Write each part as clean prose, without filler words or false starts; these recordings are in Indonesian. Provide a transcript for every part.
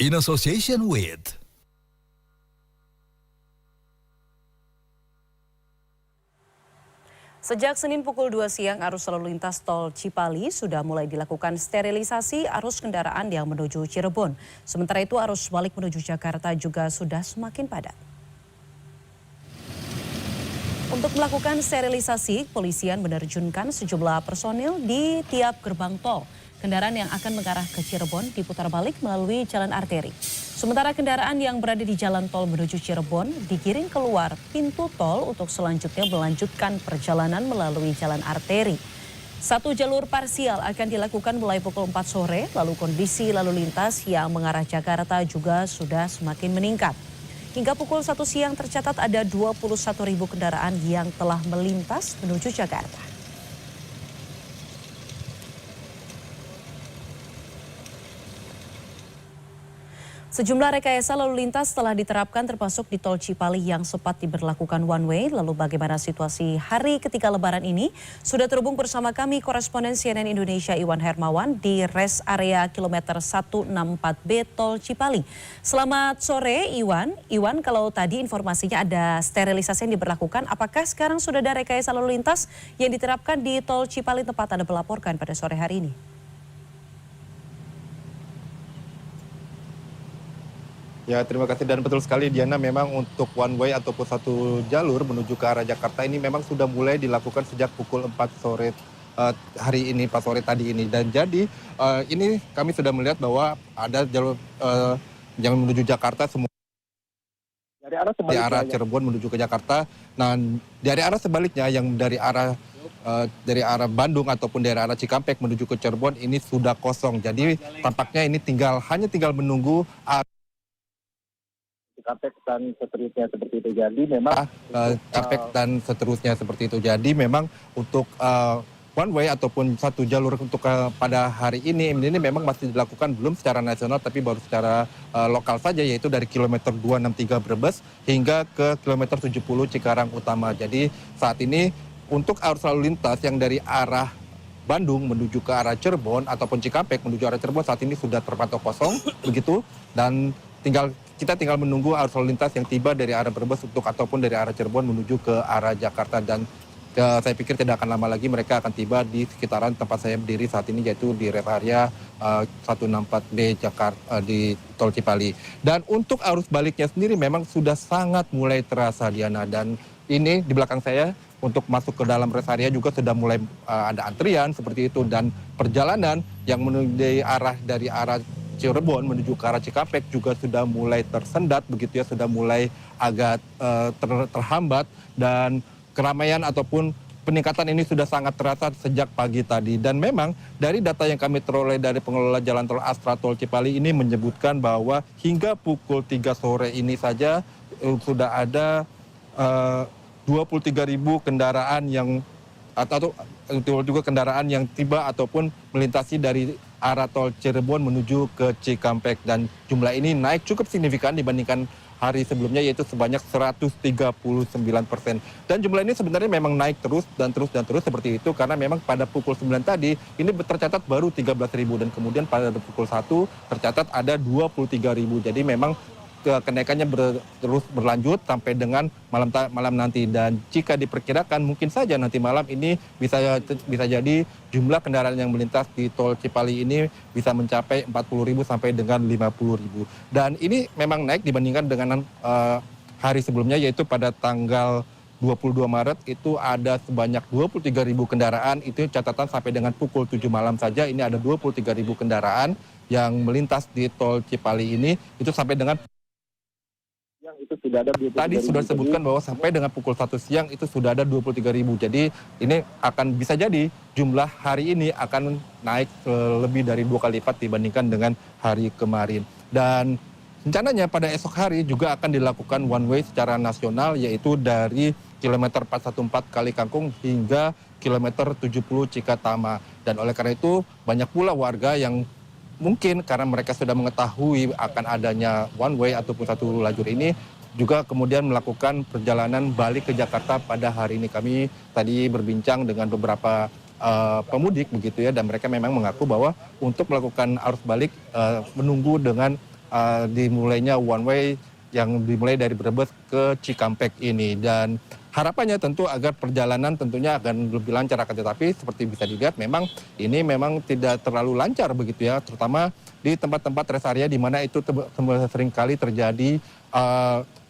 in association with Sejak Senin pukul 2 siang, arus lalu lintas tol Cipali sudah mulai dilakukan sterilisasi arus kendaraan yang menuju Cirebon. Sementara itu arus balik menuju Jakarta juga sudah semakin padat. Untuk melakukan sterilisasi, polisian menerjunkan sejumlah personil di tiap gerbang tol. Kendaraan yang akan mengarah ke Cirebon diputar balik melalui jalan arteri. Sementara kendaraan yang berada di jalan tol menuju Cirebon digiring keluar pintu tol untuk selanjutnya melanjutkan perjalanan melalui jalan arteri. Satu jalur parsial akan dilakukan mulai pukul 4 sore, lalu kondisi lalu lintas yang mengarah Jakarta juga sudah semakin meningkat. Hingga pukul 1 siang tercatat ada 21.000 kendaraan yang telah melintas menuju Jakarta. Sejumlah rekayasa lalu lintas telah diterapkan termasuk di tol Cipali yang sempat diberlakukan one way. Lalu bagaimana situasi hari ketika lebaran ini? Sudah terhubung bersama kami koresponden CNN Indonesia Iwan Hermawan di rest area kilometer 164B tol Cipali. Selamat sore Iwan. Iwan, kalau tadi informasinya ada sterilisasi yang diberlakukan, apakah sekarang sudah ada rekayasa lalu lintas yang diterapkan di tol Cipali tempat Anda melaporkan pada sore hari ini? Ya, terima kasih dan betul sekali Diana, memang untuk one way ataupun satu jalur menuju ke arah Jakarta ini memang sudah mulai dilakukan sejak pukul 4 sore hari ini, 4 sore tadi ini. Dan jadi ini kami sudah melihat bahwa ada jalur yang menuju Jakarta semua dari arah Cirebon menuju ke Jakarta. Nah, dari arah sebaliknya yang dari arah Bandung ataupun dari arah Cikampek menuju ke Cirebon ini sudah kosong. Jadi tampaknya ini hanya tinggal menunggu Cikampek dan seterusnya seperti itu. Jadi memang Cikampek dan seterusnya seperti itu. Jadi memang untuk one way ataupun satu jalur untuk pada hari ini memang masih dilakukan belum secara nasional tapi baru secara lokal saja, yaitu dari kilometer 263 Brebes hingga ke kilometer 70 Cikarang Utama. Jadi saat ini untuk arus lalu lintas yang dari arah Bandung menuju ke arah Cirebon ataupun Cikampek menuju arah Cirebon saat ini sudah terpantau kosong begitu, dan kita tinggal menunggu arus lalu lintas yang tiba dari arah Brebes ataupun dari arah Cirebon menuju ke arah Jakarta, dan saya pikir tidak akan lama lagi mereka akan tiba di sekitaran tempat saya berdiri saat ini, yaitu di rest area 164B Jakarta di tol Cipali. Dan untuk arus baliknya sendiri memang sudah sangat mulai terasa Diana, dan ini di belakang saya untuk masuk ke dalam rest area juga sudah mulai ada antrian seperti itu, dan perjalanan yang menuju dari arah Cirebon menuju ke arah Cikampek juga sudah mulai tersendat begitu ya, sudah mulai agak terhambat, dan keramaian ataupun peningkatan ini sudah sangat terasa sejak pagi tadi. Dan memang dari data yang kami peroleh dari pengelola jalan tol Astra Tol Cipali ini menyebutkan bahwa hingga pukul 3 sore ini saja sudah ada 23.000 kendaraan atau juga kendaraan yang tiba ataupun melintasi dari arah tol Cirebon menuju ke Cikampek, dan jumlah ini naik cukup signifikan dibandingkan hari sebelumnya, yaitu sebanyak 139%. Dan jumlah ini sebenarnya memang naik terus seperti itu karena memang pada pukul 9 tadi ini tercatat baru 13.000, dan kemudian pada pukul 1 tercatat ada 23.000. Jadi memang kenaikannya terus berlanjut sampai dengan malam nanti, dan jika diperkirakan mungkin saja nanti malam ini bisa jadi jumlah kendaraan yang melintas di tol Cipali ini bisa mencapai 40.000 sampai dengan 50.000. Dan ini memang naik dibandingkan dengan hari sebelumnya, yaitu pada tanggal 22 Maret itu ada sebanyak 23.000 kendaraan. Itu catatan sampai dengan pukul 7 malam saja ini ada 23.000 kendaraan yang melintas di tol Cipali ini. Itu sampai dengan itu sudah ada tadi sudah disebutkan bahwa sampai dengan pukul 1 siang itu sudah ada 23.000. Jadi ini akan bisa jadi jumlah hari ini akan naik lebih dari 2 kali lipat dibandingkan dengan hari kemarin. Dan rencananya pada esok hari juga akan dilakukan one way secara nasional, yaitu dari kilometer 414 Kali Kangkung hingga kilometer 70 Cikatama. Dan oleh karena itu banyak pula warga yang mungkin karena mereka sudah mengetahui akan adanya one way ataupun satu lajur ini, juga kemudian melakukan perjalanan balik ke Jakarta pada hari ini. Kami tadi berbincang dengan beberapa pemudik begitu ya, dan mereka memang mengaku bahwa untuk melakukan arus balik menunggu dengan dimulainya one way yang dimulai dari Brebes ke Cikampek ini. Dan harapannya tentu agar perjalanan tentunya akan lebih lancar, akan tetapi seperti bisa dilihat memang ini memang tidak terlalu lancar begitu ya, terutama di tempat-tempat rest area di mana itu seringkali terjadi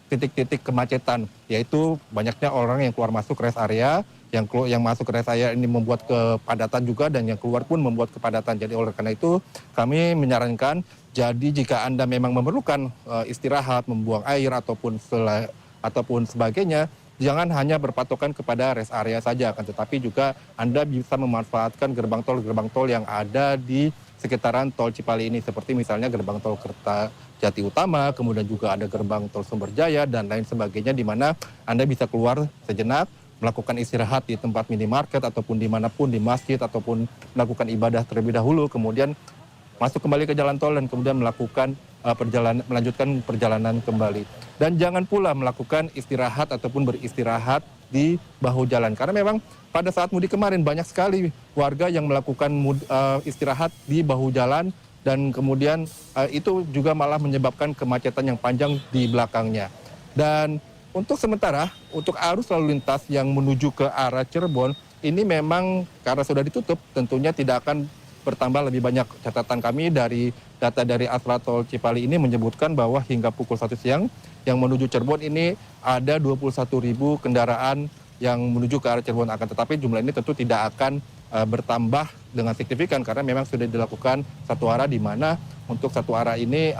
titik-titik kemacetan, yaitu banyaknya orang yang keluar masuk rest area, yang masuk ke rest area ini membuat kepadatan juga, dan yang keluar pun membuat kepadatan. Jadi oleh karena itu kami menyarankan, jadi jika Anda memang memerlukan istirahat, membuang air ataupun sebagainya, jangan hanya berpatokan kepada rest area saja, akan tetapi juga Anda bisa memanfaatkan gerbang tol yang ada di sekitaran tol Cipali ini, seperti misalnya gerbang tol Kertajati Utama, kemudian juga ada gerbang tol Sumberjaya dan lain sebagainya, di mana Anda bisa keluar sejenak, melakukan istirahat di tempat minimarket ataupun dimanapun, di masjid ataupun melakukan ibadah terlebih dahulu, kemudian masuk kembali ke jalan tol dan kemudian melanjutkan perjalanan kembali. Dan jangan pula melakukan istirahat ataupun beristirahat di bahu jalan, karena memang pada saat mudik kemarin banyak sekali warga yang melakukan istirahat di bahu jalan, dan kemudian itu juga malah menyebabkan kemacetan yang panjang di belakangnya. Dan untuk sementara, untuk arus lalu lintas yang menuju ke arah Cirebon, ini memang karena sudah ditutup, tentunya tidak akan bertambah lebih banyak. Catatan kami dari data dari Astra Tol Cipali ini menyebutkan bahwa hingga pukul 1 siang yang menuju Cirebon ini ada 21.000 kendaraan yang menuju ke arah Cirebon. Akan tetapi jumlah ini tentu tidak akan bertambah dengan signifikan, karena memang sudah dilakukan satu arah, di mana untuk satu arah ini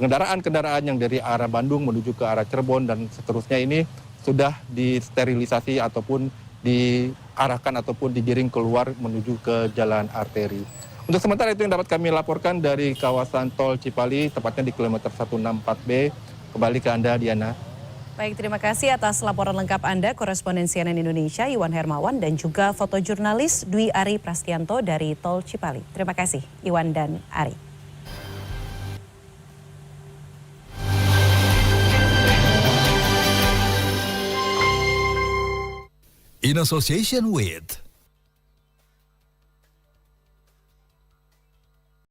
kendaraan-kendaraan yang dari arah Bandung menuju ke arah Cirebon dan seterusnya ini sudah disterilisasi ataupun diarahkan ataupun digiring keluar menuju ke jalan arteri. Untuk sementara itu yang dapat kami laporkan dari kawasan tol Cipali, tepatnya di kilometer 164B. Kembali ke Anda, Diana. Baik, terima kasih atas laporan lengkap Anda, koresponden CNN Indonesia Iwan Hermawan, dan juga fotojurnalis Dwi Ari Prastianto dari tol Cipali. Terima kasih Iwan dan Ari. In association with